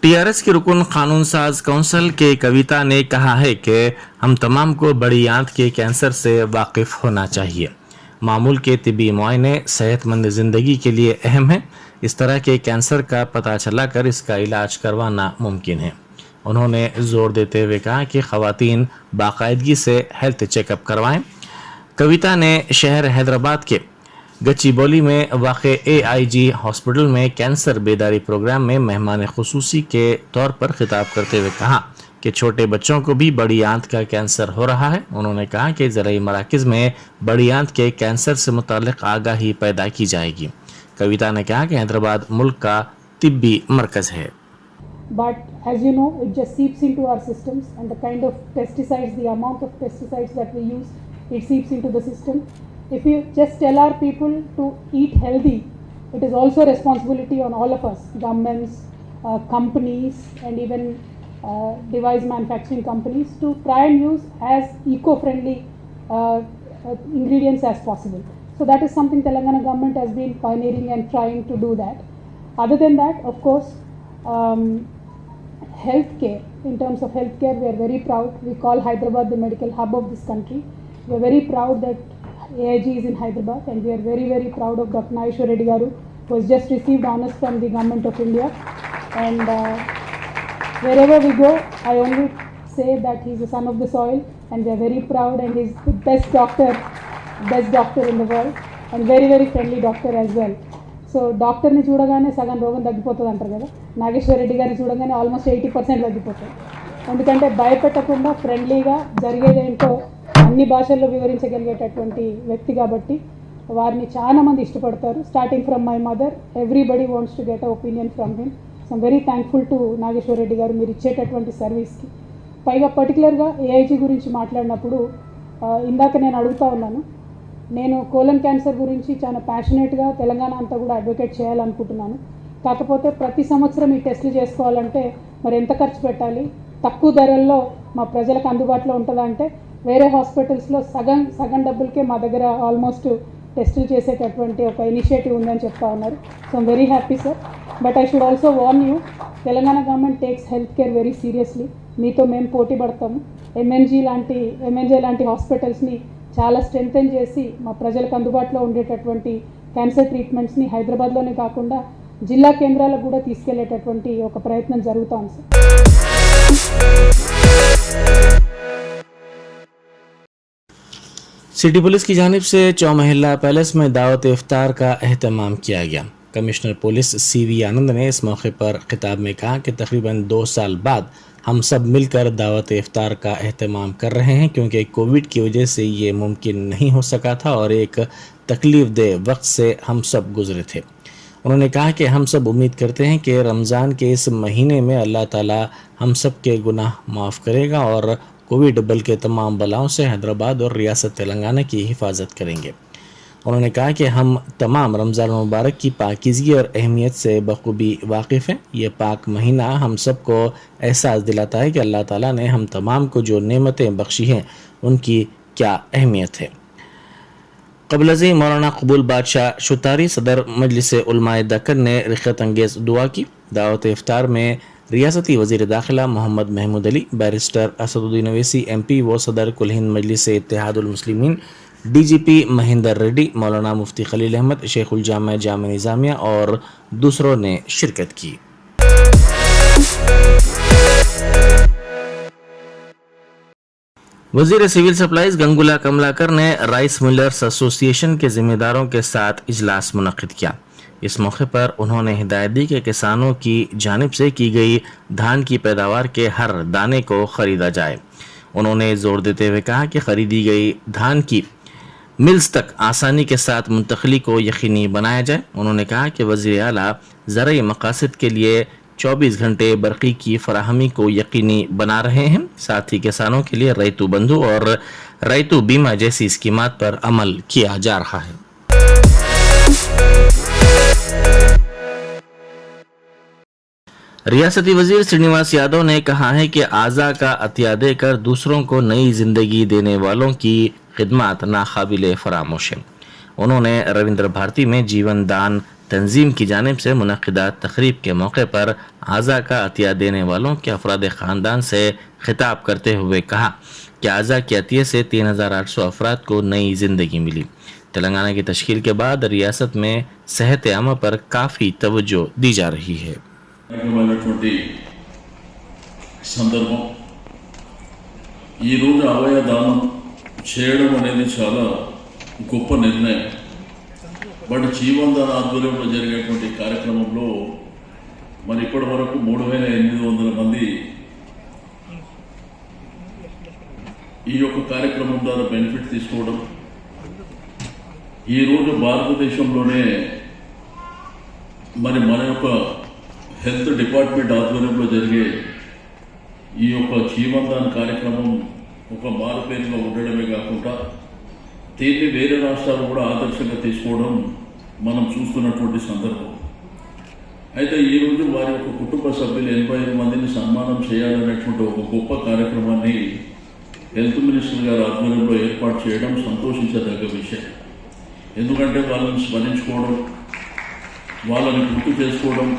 TRS के रुकन कानून साज काउंसिल के कविता ने कहा है कि हम तमाम को बड़ी आंत के कैंसर से वाकिफ होना चाहिए। मामूल के तिबी मुआयने सेहतमंद ज़िंदगी के लिए अहम है। इस तरह के कैंसर का पता चला कर इसका इलाज करवाना मुमकिन है। उन्होंने जोर देते हुए कहा कि ख़वातीन बाकायदगी से हेल्थ चेकअप करवाएं। कविता ने शहर हैदराबाद के गच्चीबौली में वाक़े AIG हॉस्पिटल में कैंसर बेदारी प्रोग्राम में मेहमान खुसूसी के तौर पर खिताब करते हुए कहा कि छोटे बच्चों को भी बड़ी आंत का कैंसर हो रहा है। उन्होंने कहा कि ज़राई मराकज़ में बड़ी आंत के कैंसर से मुताल्लिक़ आगाही पैदा की जाएगी। कविता ने कहा कि हैदराबाद मुल्क का तिब्बी मरकज़ है। But as you know, it just seeps into our systems, and the kind of pesticides, the amount of pesticides that we use, it seeps into the system. If you just tell our people to eat healthy, it is also a responsibility on all of us, governments, companies, and even device manufacturing companies, to try and use as eco-friendly ingredients as possible. So that is something Telangana government has been pioneering and trying to do that. Other than that, of course, healthcare, in terms of healthcare, we are very proud. We call Hyderabad the medical hub of this country. We are very proud that AIG is in Hyderabad, and we are very, very proud of Dr. Nageshwar Reddy Garu, who has just received honors from the government of India. And wherever we go, I only say that he is a son of the soil, and we are very proud, and he is the best doctor in the world, and very, very friendly doctor as well. So డాక్టర్ని చూడగానే సగం రోగం తగ్గిపోతుంది అంటారు కదా, నాగేశ్వర రెడ్డి గారిని చూడగానే almost 80% తగ్గిపోతుంది. ఎందుకంటే భయపెట్టకుండా ఫ్రెండ్లీగా జరిగేదేంటో అన్ని భాషల్లో వివరించగలిగేటటువంటి వ్యక్తి కాబట్టి వారిని చాలా మంది ఇష్టపడతారు. Starting from my mother, everybody wants to get a opinion from him. So I'm very thankful to Nageswara Reddy గారు మీరు ఇచ్చేటటువంటి సర్వీస్కి. పైగా పర్టికులర్గా AIG గురించి మాట్లాడినప్పుడు ఇందాక నేను అడుగుతా ఉన్నాను, నేను కోలన్ క్యాన్సర్ గురించి చాలా ప్యాషనేట్గా తెలంగాణ అంతా కూడా అడ్వకేట్ చేయాలనుకుంటున్నాను. కాకపోతే ప్రతి సంవత్సరం ఈ టెస్టులు చేసుకోవాలంటే మరి ఎంత ఖర్చు పెట్టాలి, తక్కువ ధరల్లో మా ప్రజలకు అందుబాటులో ఉంటుందా అంటే వేరే హాస్పిటల్స్లో సగం డబ్బులకే మా దగ్గర ఆల్మోస్ట్ టెస్టులు చేసేటటువంటి ఒక ఇనిషియేటివ్ ఉందని చెప్తా ఉన్నారు. So I'm very happy sir. But I should also warn you, Telangana government takes health care very seriously. మీతో మేము పోటీ పడతాము. MNJ లాంటి హాస్పిటల్స్ని చాలా స్ట్రెంథెన్ చేసి మా ప్రజలకు అందుబాటులో ఉండేటటువంటి క్యాన్సర్ ట్రీట్మెంట్స్ని హైదరాబాద్లోనే కాకుండా జిల్లా కేంద్రాలకు కూడా తీసుకెళ్లేటటువంటి ఒక ప్రయత్నం జరుగుతోంది సార్. सिटी पुलिस की जानिब से चौमहल्ला पैलेस में दावत इफ्तार का एहतमाम किया गया। कमिश्नर पुलिस CV आनंद ने इस मौके पर खिताब में कहा कि तकरीबन 2 साल बाद हम सब मिलकर दावत इफ्तार का एहतमाम कर रहे हैं, क्योंकि कोविड की वजह से ये मुमकिन नहीं हो सका था और एक तकलीफ दे वक्त से हम सब गुजरे थे। उन्होंने कहा कि हम सब उम्मीद करते हैं कि रमज़ान के इस महीने में अल्लाह ताला हम सब के गुनाह माफ़ करेगा और कोविड बल्कि तमाम बलाओं से हैदराबाद और रियासत तेलंगाना की हिफाजत करेंगे। उन्होंने कहा कि हम तमाम रमज़ान मुबारक की पाकीज़गी और अहमियत से बखूबी वाकिफ़ हैं। ये पाक महीना हम सब को एहसास दिलाता है कि अल्लाह ताला ने हम तमाम को जो नेमतें बख्शी हैं उनकी क्या अहमियत है। क़ब्ल-ए मौलाना कबूल बादशाह शुतारी सदर मजलिस उलमाए दक्कन ने रिक़त अंगेज़ दुआ की। दावत इफ्तार में रियासती वज़ीर दाखिला मोहम्मद महमूद अली, बैरिस्टर असदुद्दीन ओवैसी MP व सदर कुल हिंद मजलिस इत्तेहादुल मुस्लिमीन DGP महेंदर रेड्डी, मौलाना मुफ्ती खलील अहमद, शेखुल जामा निज़ामिया और दूसरों ने शिरकत की। वज़ीर सिविल सप्लाईज गंगुला कमलाकर ने राइस मिलर्स एसोसिएशन के जिम्मेदारों के साथ इजलास मुनक़िद किया। इस मौके पर उन्होंने हिदायत दी कि किसानों की जानिब से की गई धान की पैदावार के हर दाने को ख़रीदा जाए। उन्होंने जोर देते हुए कहा कि ख़रीदी गई धान की मिल्स तक आसानी के साथ मुंतकली को यकीनी बनाया जाए। उन्होंने कहा कि वज़ीर आला ज़राई मकासद के लिए 24 घंटे बरक़ी की फराहमी को यकीनी बना रहे हैं। साथ ही किसानों के लिए रैतु बंधु और रैतु बीमा जैसी स्कीमात पर अमल किया जा रहा है। रियासती वजीर श्रीनिवास यादव ने कहा है कि आज़ा का अतिया देकर दूसरों को नई जिंदगी देने वालों की खिदमत नाकाबिले फरामोश है। उन्होंने रविंद्र भारती में जीवन दान तंजीम की जानिब से मुनक़िदा तकरीब के मौके पर आज़ा का अतिया देने वालों के अफराद ख़ानदान से खिताब करते हुए कहा कि आज़ा के अतिये से 3,800 अफराद को नई ज़िंदगी मिली। तेलंगाना की तश्कील के बाद रियासत में सेहत आमा पर काफ़ी तवज्जो दी जा रही है। సందర్భం ఈరోజు అవయవ దానం చేయడం అనేది చాలా గొప్ప నిర్ణయం. బట్ జీవనదాన ఆధ్వర్యంలో జరిగేటువంటి కార్యక్రమంలో మరి ఇప్పటి వరకు 3,800 మంది ఈ యొక్క కార్యక్రమం ద్వారా బెనిఫిట్ తీసుకోవడం, ఈరోజు భారతదేశంలోనే మరి మన యొక్క హెల్త్ డిపార్ట్మెంట్ ఆధ్వర్యంలో జరిగే ఈ యొక్క జీవనదాన కార్యక్రమం ఒక మారుపేరుగా ఉండడమే కాకుండా దీన్ని వేరే రాష్ట్రాలు కూడా ఆదర్శంగా తీసుకోవడం మనం చూస్తున్నటువంటి సందర్భం. అయితే ఈరోజు వారి యొక్క కుటుంబ సభ్యులు 85 మందిని సన్మానం చేయాలనేటువంటి ఒక గొప్ప కార్యక్రమాన్ని హెల్త్ మినిస్టర్ గారి ఆధ్వర్యంలో ఏర్పాటు చేయడం సంతోషించదగ్గ విషయం. ఎందుకంటే వాళ్ళని స్మరించుకోవడం, వాళ్ళని గుర్తు చేసుకోవడం,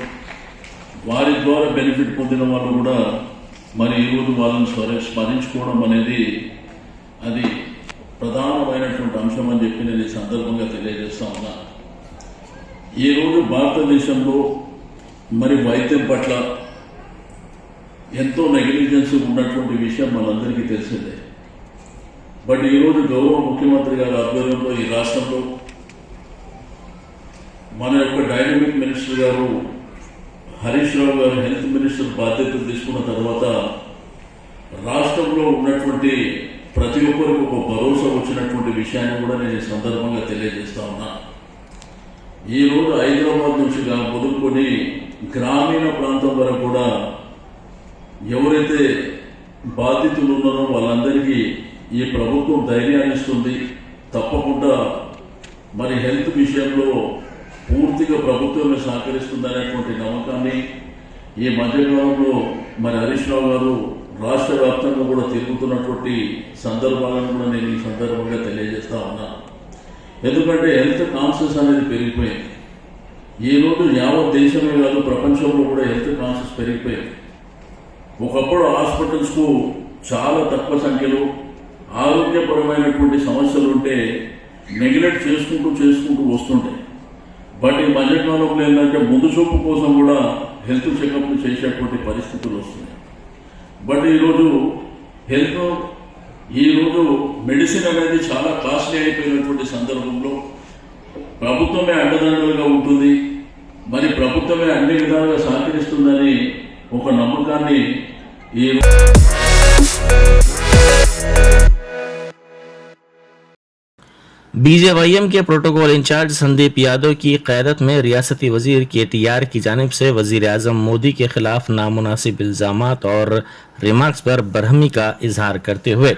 వారి ద్వారా బెనిఫిట్ పొందిన వాళ్ళు కూడా మరి ఈరోజు వాళ్ళని స్మరించుకోవడం అనేది అది ప్రధానమైనటువంటి అంశం అని చెప్పి నేను ఈ సందర్భంగా తెలియజేస్తా ఉన్నా. ఈరోజు భారతదేశంలో మరి వైద్యం పట్ల ఎంతో నెగ్లిజెన్స్ ఉన్నటువంటి విషయం మనందరికీ తెలిసిందే. బట్ ఈరోజు గౌరవ ముఖ్యమంత్రి గారి ఆధ్వర్యంలో ఈ రాష్ట్రంలో మన యొక్క డైనమిక్ మినిస్టర్ గారు హరీష్ రావు గారు హెల్త్ మినిస్టర్ బాధ్యతలు తీసుకున్న తర్వాత రాష్ట్రంలో ఉన్నటువంటి ప్రతి ఒక్కరికి ఒక భరోసా వచ్చినటువంటి విషయాన్ని కూడా నేను ఈ సందర్భంగా తెలియజేస్తా ఉన్నా. ఈరోజు హైదరాబాద్ నుంచి మొదలుకొని గ్రామీణ ప్రాంతం వరకు కూడా ఎవరైతే బాధితులు ఉన్నారో వాళ్ళందరికీ ఈ ప్రభుత్వం ధైర్యాన్ని ఇస్తుంది. తప్పకుండా మరి హెల్త్ విషయంలో పూర్తిగా ప్రభుత్వమే సహకరిస్తుందనేటువంటి నమ్మకాన్ని ఈ మధ్యకాలంలో మరి హరీష్ రావు గారు రాష్ట్ర వ్యాప్తంగా కూడా తిరుగుతున్నటువంటి సందర్భాలను కూడా నేను ఈ సందర్భంగా తెలియజేస్తా ఉన్నా. ఎందుకంటే హెల్త్ కాన్షియస్ అనేది పెరిగిపోయింది. ఈరోజు యావత్ దేశమే కాదు ప్రపంచంలో కూడా హెల్త్ కాన్షియస్ పెరిగిపోయింది. ఒకప్పుడు హాస్పిటల్స్కు చాలా తక్కువ సంఖ్యలో ఆరోగ్యపరమైనటువంటి సమస్యలు ఉంటే నెగ్లెక్ట్ చేసుకుంటూ వస్తుంటాయి. బట్ ఈ మధ్యకాలంలో ఏంటంటే ముందు చూపు కోసం కూడా హెల్త్ చెకప్లు చేసేటువంటి పరిస్థితులు వస్తున్నాయి. బట్ ఈరోజు మెడిసిన్ అనేది చాలా కాస్ట్లీ అయిపోయినటువంటి సందర్భంలో ప్రభుత్వమే అండదండలుగా ఉంటుంది, మరి ప్రభుత్వమే అన్ని విధాలుగా సహకరిస్తుందని ఒక నమ్మకాన్ని ఈ बीजेवाईएम के प्रोटोकॉल इंचार्ज संदीप यादव की क़यादत में रियासती वजीर KTR की जानिब से वजीर आज़म मोदी के खिलाफ नामुनासिब इल्ज़ामात और रिमार्क्स पर बरहमी का इजहार करते हुए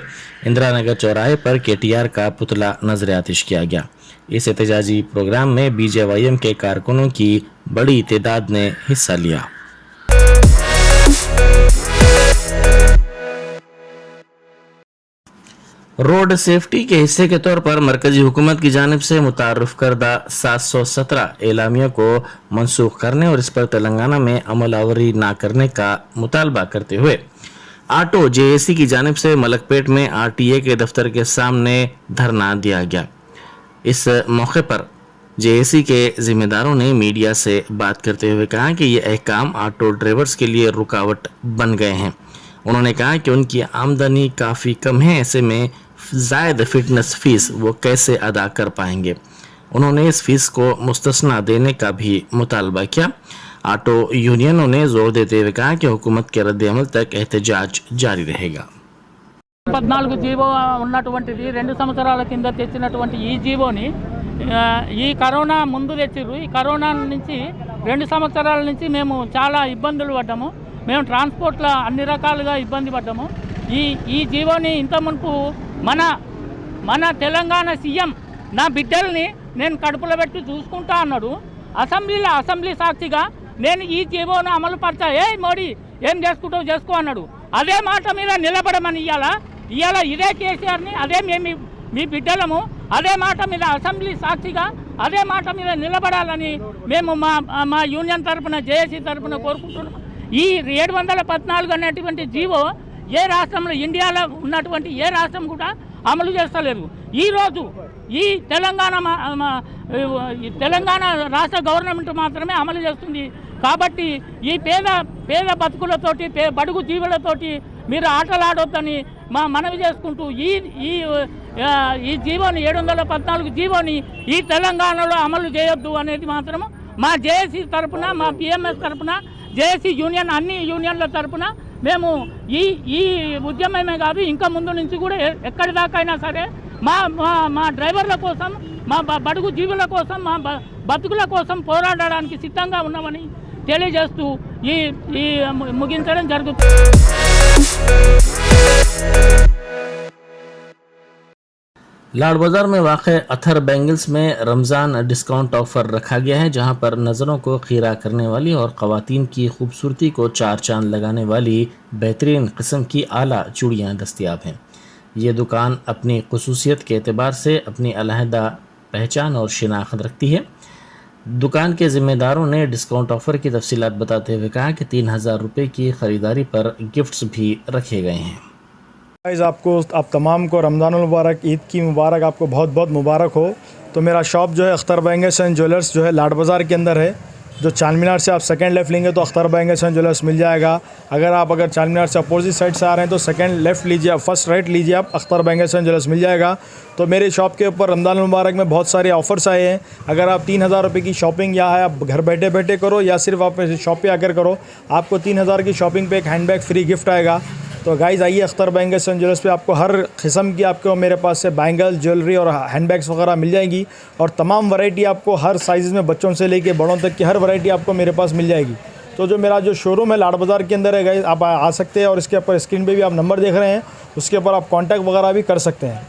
इंदिरा नगर चौराहे पर KTR का पुतला नजर आतिश किया गया। इस एहतजाजी प्रोग्राम में बीजेवाईएम के कारकुनों की बड़ी तादाद ने हिस्सा लिया। रोड सेफ्टी के हिस्से के तौर पर मरकजी हुकूमत की जानिब से मुतारफ करदा 717 एलामिया को मनसूख करने और इस पर तेलंगाना में अमल आवरी ना करने का मुतालबा करते हुए आटो JAC की जानिब से मलकपेट में RTA के दफ्तर के सामने धरना दिया गया। इस मौके पर JAC के जिम्मेदारों ने मीडिया से बात करते हुए कहा कि ये अहकाम ऑटो ड्राइवर्स के लिए रुकावट बन गए हैं। उन्होंने कहा कि उनकी आमदनी काफ़ी कम है, ऐसे में ज़ायद फिटनेस फीस वो कैसे अदा कर पाएंगे। उन्होंने इस फीस को मुस्तस्ना देने का भी मुतालबा किया। ऑटो यूनियनों ने जोर देते हुए कहा कि हुकूमत के रद्द-ए-अमल तक एहतजाज जारी रहेगा। 14 జీవో ఉన్నటువంటిది 2 సంవత్సరాల కింద తెచ్చినటువంటి ఈ జీవోని ఈ కరోనా ముందు తెచ్చిర్రు. ఈ కరోనా నుంచి 2 సంవత్సరాల నుంచి మేము చాలా ఇబ్బందులు పడ్డాము. మేము ట్రాన్స్పోర్ట్లో అన్ని రకాలుగా ఇబ్బంది పడ్డాము. ఈ జీవోని ఇంత మునుపు మన తెలంగాణ సీఎం నా బిడ్డల్ని నేను కడుపులో పెట్టి చూసుకుంటా అన్నాడు. అసెంబ్లీ సాక్షిగా నేను ఈ జీవోను అమలు పరచా, మోడీ ఏం చేసుకుంటావు చేసుకో అన్నాడు. అదే మాట మీద నిలబడమని ఇవాళ ఇదే కేసీఆర్ని, అదే మేము మీ బిడ్డలము, అదే మాట మీద అసెంబ్లీ సాక్షిగా అదే మాట మీద నిలబడాలని మేము మా యూనియన్ తరఫున జేఏసీ తరఫున కోరుకుంటున్నాం. ఈ 714 అనేటువంటి జీవో ఏ రాష్ట్రంలో ఇండియాలో ఉన్నటువంటి ఏ రాష్ట్రం కూడా అమలు చేస్తలేదు. ఈరోజు ఈ తెలంగాణ రాష్ట్ర గవర్నమెంట్ మాత్రమే అమలు చేస్తుంది. కాబట్టి ఈ పేద బతుకులతోటి బడుగు జీవులతోటి మీరు ఆటలాడొద్దని మనవి చేసుకుంటూ ఈ జీవోని 714 జీవోని ఈ తెలంగాణలో అమలు చేయొద్దు అనేది మాత్రము మా జేఏసీ తరఫున, మా పిఎంఎస్ తరఫున, జేఏసీ యూనియన్ అన్ని యూనియన్ల తరఫున మేము ఈ ఉద్యమమే కాదు ఇంకా ముందు నుంచి కూడా ఎక్కడి దాకా అయినా సరే మా డ్రైవర్ల కోసం, మా బడుగు జీవుల కోసం, మా బతుకుల కోసం పోరాడడానికి సిద్ధంగా ఉన్నామని తెలియజేస్తూ ఈ ముగించడం జరుగుతుంది. लाड़ बाजार में वाक़ अथर बैंगल्स में रमज़ान डिस्काउंट ऑफ़र रखा गया है, जहां पर नज़रों को खीरा करने वाली और ख़वातीन की खूबसूरती को चार चांद लगाने वाली बेहतरीन किस्म की आला चूड़ियाँ दस्तियाब हैं। ये दुकान अपनी खसूसियत के एतबार से अपनी अलहदा पहचान और शिनाख्त रखती है। दुकान के ज़िम्मेदारों ने डिस्काउंट ऑफ़र की तफसीलात बताते हुए कहा कि 3000 रुपये की ख़रीदारी पर गिफ्ट्स भी रखे गए हैं। गाइस आप तमाम को रमज़ानुल मुबारक, ईद की मुबारक, आपको बहुत बहुत मुबारक हो। तो मेरा शॉप जो है अख्तर बैंगल्स एंड ज्वेलर्स जो है लाड़ बाज़ार के अंदर है। जो चार मीनार से आप सेकंड लेफ़्ट लेंगे तो अख्तर बैंगल्स एंड ज्वेलर्स मिल जाएगा। अगर चार मीनार से अपोजिट साइड से आ रहे हैं तो सेकंड लेफ़्ट लीजिए, आप फर्स्ट राइट लीजिए, आप अख्तर बैंगल्स एंड ज्वेलर्स मिल जाएगा। तो मेरे शॉप के ऊपर रमज़ानुल मुबारक में बहुत सारे ऑफ़र्स आए हैं। अगर आप 3000 रुपये की शॉपिंग या है आप घर बैठे बैठे करो या सिर्फ आप शॉप पे आकर करो, आपको 3000 की शॉपिंग पे एक हैंडबैग फ्री गिफ्ट आएगा। तो गाइज़ आइए अख्तर बैंगल्स एंड ज्वेलर्स पे आपको हर किस्म की आपको मेरे पास से बैंगल, ज्वेलरी और हैंडबैग्स वगैरह मिल जाएंगी और तमाम वैरायटी आपको हर साइज़ में बच्चों से लेके बड़ों तक की हर वैरायटी आपको मेरे पास मिल जाएगी। तो जो मेरा जो शोरूम है लाड़ बाज़ार के अंदर है गाइज़, आप आ सकते हैं और इसके ऊपर स्क्रीन पे भी आप नंबर देख रहे हैं, उसके ऊपर आप कॉन्टैक्ट वगैरह भी कर सकते हैं।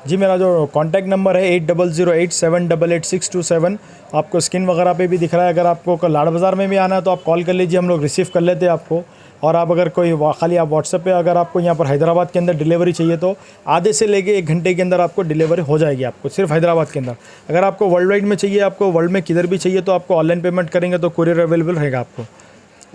जी मेरा जो कॉन्टैक्ट नंबर है 8008788627, आपको स्क्रीन वगैरह पे भी दिख रहा है। अगर आपको लाड़ बाज़ार में भी आना है तो आप कॉल कर लीजिए, हम लोग रिसीव कर लेते हैं आपको। और आप अगर कोई खाली आप व्हाट्सएप पे अगर आपको यहाँ पर हैदराबाद के अंदर डिलीवरी चाहिए तो आधे से लेके 1 घंटे के अंदर आपको डिलीवरी हो जाएगी, आपको सिर्फ हैदराबाद के अंदर। अगर आपको वर्ल्ड वाइड में चाहिए, आपको वर्ल्ड में किधर भी चाहिए तो आपको ऑनलाइन पेमेंट करेंगे तो कुरियर अवेलेबल रहेगा आपको।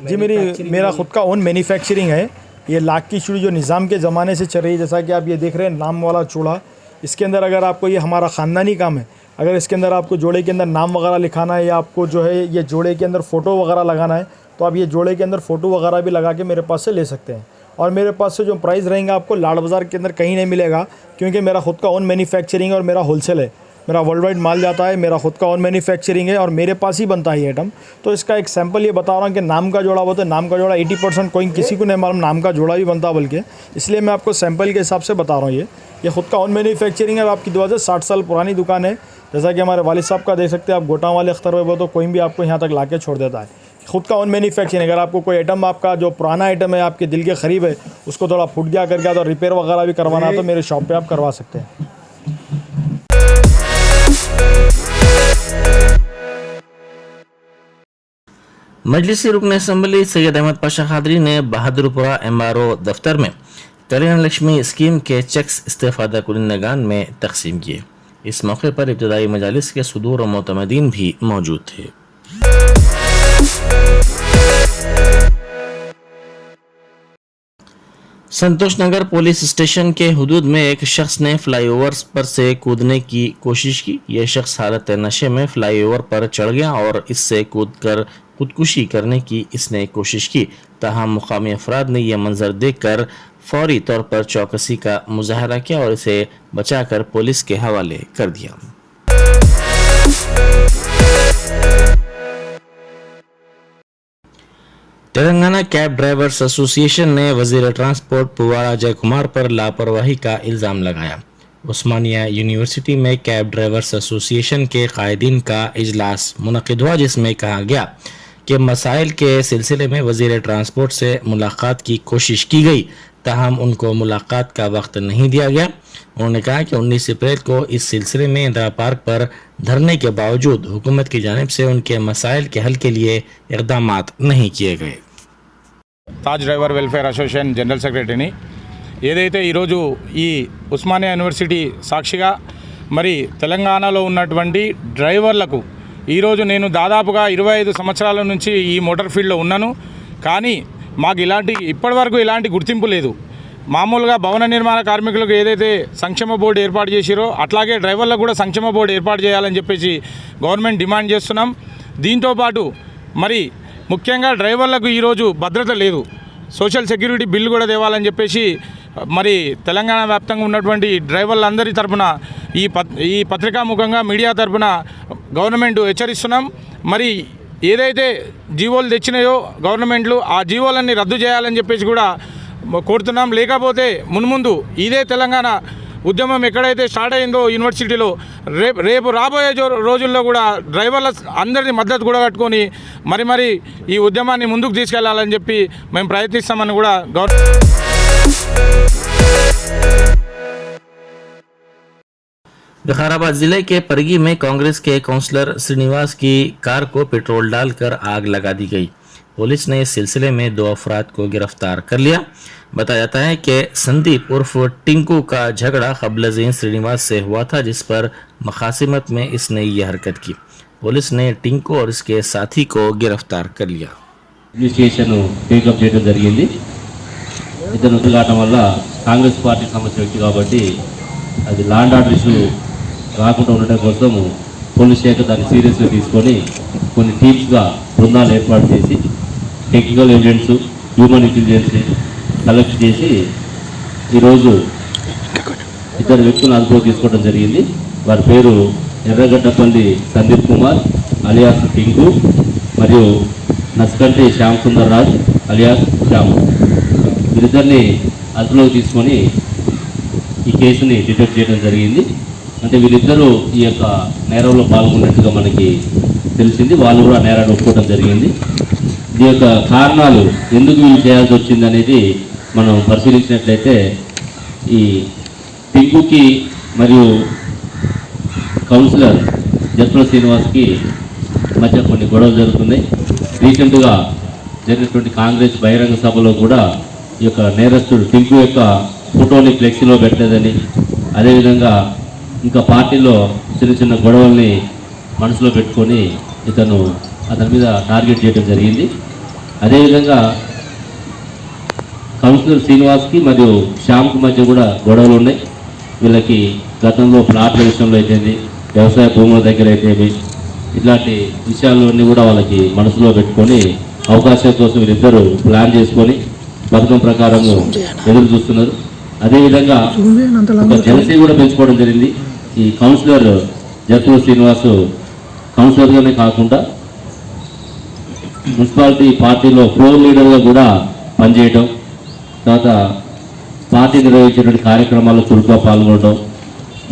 जी मेरा ख़ुद का ओन मैन्युफैक्चरिंग है। ये लाख की चूड़ी जो निज़ाम के ज़माने से चल रही है, जैसा कि आप ये देख रहे हैं नाम वाला चूड़ा, इसके अंदर अगर आपको ये हमारा ख़ानदानी काम है, अगर इसके अंदर आपको जोड़े के अंदर नाम वगैरह लिखाना है या आपको जो है ये जोड़े के अंदर फ़ोटो वगैरह लगाना है तो आप ये जोड़े के अंदर फ़ोटो वगैरह भी लगा के मेरे पास से ले सकते हैं। और मेरे पास से जो प्राइस रहेंगे आपको लाड़ बाज़ार के अंदर कहीं नहीं मिलेगा, क्योंकि मेरा ख़ुद का ओन मैन्युफैक्चरिंग है और मेरा होलसेल है। मेरा वर्ल्ड वाइड माल जाता है, मेरा ख़ुद का ओन मैन्युफैक्चरिंग है और मेरे पास ही बनता है ये आइटम। तो इसका एक सैम्पल ये बता रहा हूँ कि नाम का जोड़ा बोलते हैं, नाम का जोड़ा 80% कोई किसी को नहीं मालूम नाम का जोड़ा भी बनता, बल्कि इसलिए मैं आपको सैम्पल के हिसाब से बता रहा हूँ। ये ख़ुद का ओन मैन्युफैक्चरिंग है और आपकी दुआ से 60 साल पुरानी दुकान है। जैसा कि हमारे वालिद साहब का देख सकते हैं आप, गोटा वाले अख्तर वो तो कोई भी आपको यहाँ तक ला के छोड़ देता है। ख़ुद का ओन मैन्युफैक्चरिंग। अगर आपको कोई आइटम आपका जो पुराना आइटम है आपके दिल के करीब है, उसको थोड़ा फूट गया करके तो रिपेयर वगैरह भी करवाना है तो मेरे शॉप पे आप करवा सकते हैं। मजलिसी रुकन असम्बली सैयद अहमद पाशा खादरी ने बहादुरपुरा MRO दफ्तर में कल्याण लक्ष्मी स्कीम के चेक्स इस्तेफादा कुनिंदगान में तकसीम किए। इस मौके पर इब्तदाई मजालिस के सुदूर और मोतमदीन भी मौजूद थे। संतोष नगर पुलिस स्टेशन के हुदूद में एक शख्स ने फ्लाईओवर पर से कूदने की कोशिश की। यह शख्स हालत नशे में फ्लाईओवर पर चढ़ गया और इससे कूदकर खुदकुशी करने की इसने कोशिश की। ताहम मुकामी अफराद ने यह मंजर देखकर फौरी तौर पर चौकसी का मुजाहरा किया और इसे बचाकर पुलिस के हवाले कर दिया। तेलंगाना कैब ड्राइवर्स एसोसिएशन ने वजीर ट्रांसपोर्ट पुवाड़ा जय कुमार पर लापरवाही का इल्ज़ाम लगाया। उस्मानिया यूनिवर्सिटी में कैब ड्राइवर्स एसोसिएशन के कायदीन का इजलास मुनक़िद हुआ, जिसमें कहा गया कि मसाइल के सिलसिले में वजीर ट्रांसपोर्ट से मुलाकात की कोशिश की गई, ताहम उनको मुलाकात का वक्त नहीं दिया गया। उन्होंने कहा कि 19 अप्रैल को इस सिलसिले में इंदिरा पार्क पर धरने के बावजूद हुकूमत की जानिब से उनके मसाइल के हल के लिए इक़दामात नहीं किए गए। Taj driver welfare association general సెక్రటరీని. ఏదైతే ఈరోజు ఈ ఉస్మానియా యూనివర్సిటీ సాక్షిగా మరి తెలంగాణలో ఉన్నటువంటి డ్రైవర్లకు ఈరోజు నేను దాదాపుగా 25 సంవత్సరాల నుంచి ఈ మోటార్ ఫీల్డ్లో ఉన్నాను. కానీ మాకు ఇప్పటివరకు ఇలాంటి గుర్తింపు లేదు. మామూలుగా భవన నిర్మాణ కార్మికులకు ఏదైతే సంక్షేమ బోర్డు ఏర్పాటు చేసిరో అట్లాగే డ్రైవర్లకు కూడా సంక్షేమ బోర్డు ఏర్పాటు చేయాలని చెప్పేసి గవర్నమెంట్ డిమాండ్ చేస్తున్నాం. దీంతోపాటు మరి ముఖ్యంగా డ్రైవర్లకు ఈరోజు భద్రత లేదు. సోషల్ సెక్యూరిటీ బిల్లు కూడా తేవాలని చెప్పేసి మరి తెలంగాణ వ్యాప్తంగా ఉన్నటువంటి డ్రైవర్లందరి తరపున ఈ పత్రికాముఖంగా మీడియా తరపున గవర్నమెంట్ హెచ్చరిస్తున్నాం. మరి ఏదైతే జీవోలు తెచ్చినాయో గవర్నమెంట్లు ఆ జీవోలన్నీ రద్దు చేయాలని చెప్పేసి కూడా కోరుతున్నాం. లేకపోతే మున్ముందు ఇదే తెలంగాణ ఉద్యమం ఎక్కడైతే స్టార్ట్ అయిందో యూనివర్సిటీలో రేపు రాబోయే రోజుల్లో కూడా డ్రైవర్ల అందరినీ మద్దతు కూడా కట్టుకొని మరి ఈ ఉద్యమాన్ని ముందుకు తీసుకెళ్లాలని చెప్పి మేము ప్రయత్నిస్తామని కూడా विकाराबाद जिले के परगी में कांग्रेस के काउंसलर श्रीनिवास की कार को पेट्रोल डालकर आग लगा दी गई। पुलिस ने इस सिलसिले में 2 अफराद को गिरफ्तार कर लिया। बताया जाता है कि संदीप उर्फ टिंकू का झगड़ा क़ब्ल-ए-ज़ीन श्रीनिवास से हुआ था, जिस पर मखासिमत में इसने ये हरकत की। पुलिस ने टिंकू और इसके साथी को गिरफ्तार कर लिया। ఇన్వెస్టిగేషన్ టేకప్ చేయడం జరిగింది. ఇతను ఉద్ఘాటన వల్ల కాంగ్రెస్ పార్టీ సంబంధించిన వ్యక్తి కాబట్టి అది లా అండ్ ఆర్డర్ ఇష్యూ రాకుండా ఉండటం కోసం పోలీస్ శాఖ దాన్ని సీరియస్గా తీసుకొని కొన్ని టీమ్స్గా బృందాలు ఏర్పాటు చేసి technical evidence, human intelligence collect చేసి ఈరోజు 2 వ్యక్తులను అదుపులోకి తీసుకోవడం జరిగింది. వారి పేరు ఎర్రగడ్డపల్లి సందీప్ కుమార్ అలియాస్ టింకు మరియు నస్కంటి శ్యామ్ సుందర్ రాజ్ అలియాస్ శ్యామ్. వీరిద్దరిని అదుపులోకి తీసుకొని ఈ కేసుని డిటెక్ట్ చేయడం జరిగింది. అంటే వీరిద్దరూ ఈ యొక్క నేరంలో పాల్గొన్నట్టుగా మనకి తెలిసింది. వాళ్ళు కూడా నేరాన్ని ఒప్పుకోవడం జరిగింది. ఈ యొక్క కారణాలు ఎందుకు వీళ్ళు చేయాల్సి వచ్చింది అనేది మనం పరిశీలించినట్లయితే ఈ టింకుకి మరియు కౌన్సిలర్ జత్ర శ్రీనివాస్కి మధ్య కొన్ని గొడవలు జరుగుతున్నాయి. రీసెంట్గా జరిగినటువంటి కాంగ్రెస్ బహిరంగ సభలో కూడా ఈ యొక్క నేరస్తుడు టింకు యొక్క ఫోటోని ఫ్లెక్సీలో పెట్టలేదని, అదేవిధంగా ఇంకా పార్టీలో చిన్న గొడవల్ని మనసులో పెట్టుకొని అతని మీద టార్గెట్ చేయడం జరిగింది. అదేవిధంగా కౌన్సిలర్ శ్రీనివాస్కి మరియు శ్యామ్కి మధ్య కూడా గొడవలు ఉన్నాయి. వీళ్ళకి గతంలో ప్లాట్ల విషయంలో అయితేంది, వ్యవసాయ భూముల దగ్గర అయితేమి, ఇట్లాంటి విషయాలన్నీ కూడా వాళ్ళకి మనసులో పెట్టుకొని అవకాశం కోసం వీరిద్దరూ ప్లాన్ చేసుకొని పథకం ప్రకారం ఎదురు చూస్తున్నారు. అదేవిధంగా ఒక జలసీ కూడా పెంచుకోవడం జరిగింది. ఈ కౌన్సిలర్ జత్వ శ్రీనివాస్ కౌన్సిలర్గానే కాకుండా మున్సిపాలిటీ పార్టీలో ఫ్లోర్ లీడర్గా కూడా పనిచేయటం, తర్వాత పార్టీ నిర్వహించేటువంటి కార్యక్రమాల్లో చురుగ్గా పాల్గొనడం,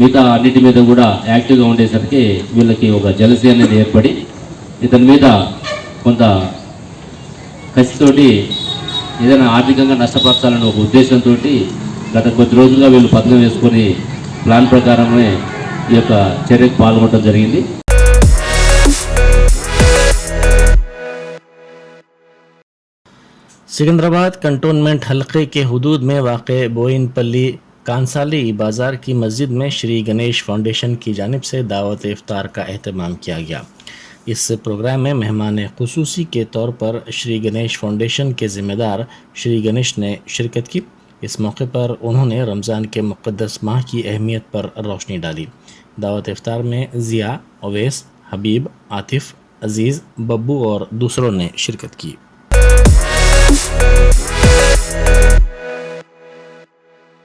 మిగతా అన్నిటి మీద కూడా యాక్టివ్గా ఉండేసరికి వీళ్ళకి ఒక జలసీ అనేది ఏర్పడి ఇతని మీద కొంత కసితోటి ఏదైనా ఆర్థికంగా నష్టపరచాలని ఒక ఉద్దేశంతో గత కొద్ది రోజులుగా వీళ్ళు పథకం వేసుకొని ప్లాన్ ప్రకారమే ఈ యొక్క చర్యకు పాల్గొనడం జరిగింది. सिकंदराबाद कंटोनमेंट हलके के हुदूद में वाक़ बोइनपल्ली कांसाली बाज़ार की मस्जिद में श्री गणेश फाउंडेशन की जानिब से दावत इफ्तार का एहतमाम किया गया। इस प्रोग्राम में मेहमान खुसूसी के तौर पर श्री गणेश फाउंडेशन के ज़िम्मेदार श्री गणेश ने शिरकत की। इस मौके पर उन्होंने रमज़ान के मुक़द्दस माह की अहमियत पर रोशनी डाली। दावत इफ्तार में ज़िया, अवैस, हबीब, आतिफ़, अज़ीज़, बब्बू और दूसरों ने शिरकत की।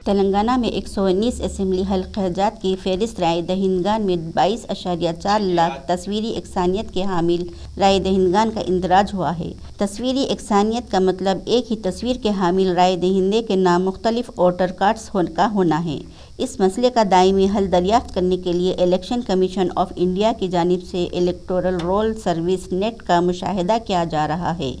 तेलंगाना में 119 असेंबली हल्क़ाजात की फहरिस्त राय दहिंदगान में 22.4 लाख तस्वीरी एकसानियत के हामिल राय दहिंदगान का इंदराज हुआ है। तस्वीरी एकसानियत का मतलब एक ही तस्वीर के हामिल राय दहिंदे के नाम मुख्तलिफ वोटर कार्ड्स का होना है। इस मसले का दायमी हल दरियाफ्त करने के लिए इलेक्शन कमीशन ऑफ इंडिया की जानिब से इलेक्टोरल रोल सर्विस नेट का मुशाहिदा किया जा रहा है।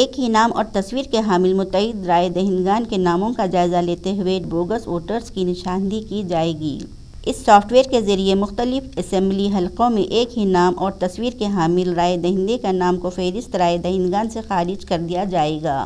एक ही नाम और तस्वीर के हामिल मुतअद्दिद राय दहिंदगान के नामों का जायज़ा लेते हुए बोगस वोटर्स की निशानदही की जाएगी। इस सॉफ्टवेयर के ज़रिए मुख्तलिफ असेंबली हलकों में एक ही नाम और तस्वीर के हामिल राय दहिंदे का नाम को फहरिस्त राय दहिंदगान से खारिज कर दिया जाएगा।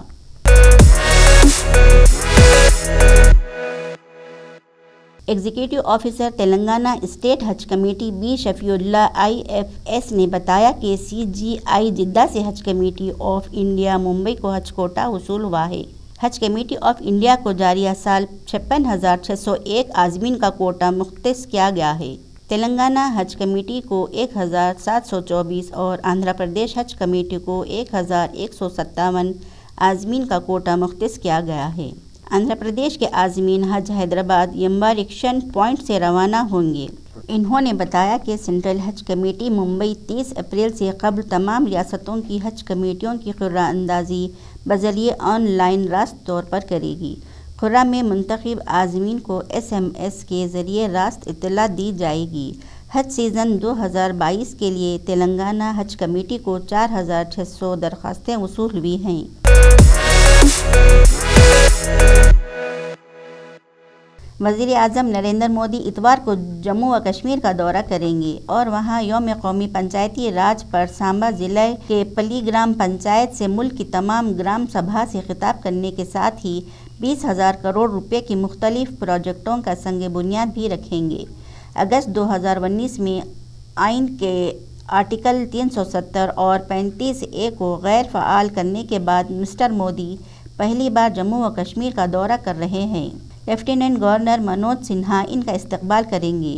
एग्जीक्यूटिव ऑफिसर तेलंगाना स्टेट हज कमेटी बी शफीउल्लाह IFS ने बताया कि CGI जिद्दा से हज कमेटी ऑफ इंडिया मुंबई को हज कोटा वसूल हुआ है। हज कमेटी ऑफ इंडिया को जारिया साल 56,601 आज़मीन का कोटा मुख्तस किया गया है। तेलंगाना हज कमेटी को 1,724 और आंध्र प्रदेश हज कमेटी को 1,157 आज़मीन का कोटा मुख्तस किया गया है। आंध्र प्रदेश के आज़मीन हज हैदराबाद एम्बारिक्शन पॉइंट से रवाना होंगे। इन्होंने बताया कि सेंट्रल हज कमेटी मुंबई 30 अप्रैल से कबल तमाम रियासतों की हज कमेटियों की क़ुर्रा अंदाज़ी बज़रिए ऑनलाइन रास्त तौर पर करेगी। क़ुर्रा में मुंतखब आज़मीन को SMS के ज़रिए रास्त इत्तला दी जाएगी। हज सीज़न 2022 के लिए तेलंगाना हज कमेटी को 4,600 दरख्वास्तें वसूल हुई हैं। वज़ीर आज़म नरेंद्र मोदी इतवार को जम्मू व कश्मीर का दौरा करेंगे और वहां यौम कौमी पंचायती राज पर सांबा ज़िले के पली ग्राम पंचायत से मुल्क की तमाम ग्राम सभा से खिताब करने के साथ ही 20,000 करोड़ रुपए की मुख्तलिफ प्रोजेक्टों का संग बुनियाद भी रखेंगे। अगस्त 2019 में आइन के आर्टिकल 370 और 35A को गैर फ़आल करने के बाद मिस्टर मोदी पहली बार जम्मू व कश्मीर का दौरा कर रहे हैं। लेफ्टिनेंट गवर्नर मनोज सिन्हा इनका इस्तकबाल करेंगे।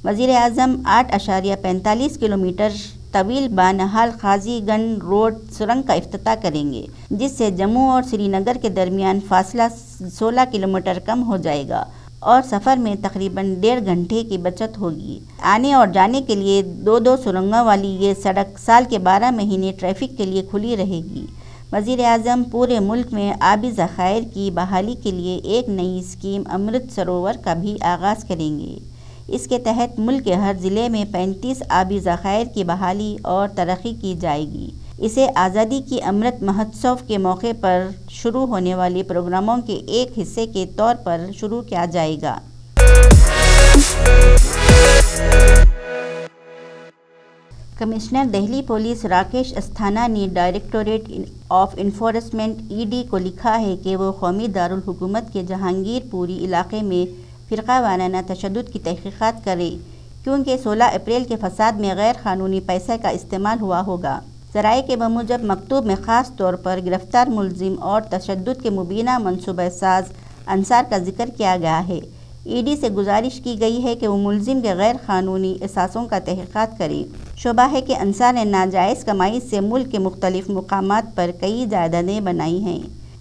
वज़ीर आज़म 8.45 किलोमीटर तवील बानहाल खाजीगंज रोड सुरंग का इफ्तिताह करेंगे, जिससे जम्मू और श्रीनगर के दरमियान फासला 16 किलोमीटर कम हो जाएगा और सफ़र में तकरीबन 1.5 घंटे की बचत होगी। आने और जाने के लिए दो सुरंगों वाली ये सड़क साल के 12 महीने ट्रैफिक के लिए खुली रहेगी। वज़ीर आज़म पूरे मुल्क में आबी ज़खायर की बहाली के लिए एक नई स्कीम अमृत सरोवर का भी आगाज़ करेंगे। इसके तहत मुल्क के हर ज़िले में 35 आबी ज़खायर की बहाली और तरक्की की जाएगी। इसे आज़ादी की अमृत महोत्सव के मौके पर शुरू होने वाले प्रोग्रामों के एक हिस्से के तौर पर शुरू किया जाएगा। कमिश्नर दिल्ली पुलिस राकेश अस्थाना ने डायरेक्टोरेट ऑफ इन्फोर्समेंट ED को लिखा है कि वो कौमी दारुल हुकूमत के जहांगीरपुरी इलाके में फ़िरका वाराना तशद्दुद की तहक़ीक़ात करे, क्योंकि 16 अप्रैल के फसाद में गैर क़ानूनी पैसे का इस्तेमाल हुआ होगा। ज़राए के बमूजब मकतूब में ख़ास तौर पर गिरफ़्तार मुलज़िम और तशद्दुद के मुबीना मनसूबा साज अंसार का जिक्र किया गया है। ED से गुजारिश की गई है कि वो मुलज़िम के गैर क़ानूनी असासों का तहक़ीक़ात करे। शुबा है कि अंसार ने नाजायज़ कमाई से मुल्क के मुख्तलिफ़ मुकामात पर कई जायदादें बनाई हैं।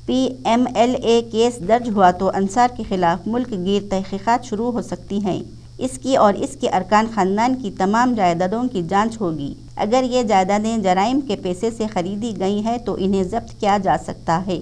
PMLA केस दर्ज हुआ तो अंसार के ख़िलाफ़ मुल्क गिर तहक़ीक़ात शुरू हो सकती हैं। इसकी और इसके अरकान ख़ानदान की तमाम जायदादों की जांच होगी। अगर ये जायदादें जराइम के पैसे से ख़रीदी गई हैं तो इन्हें ज़ब्त किया जा सकता है।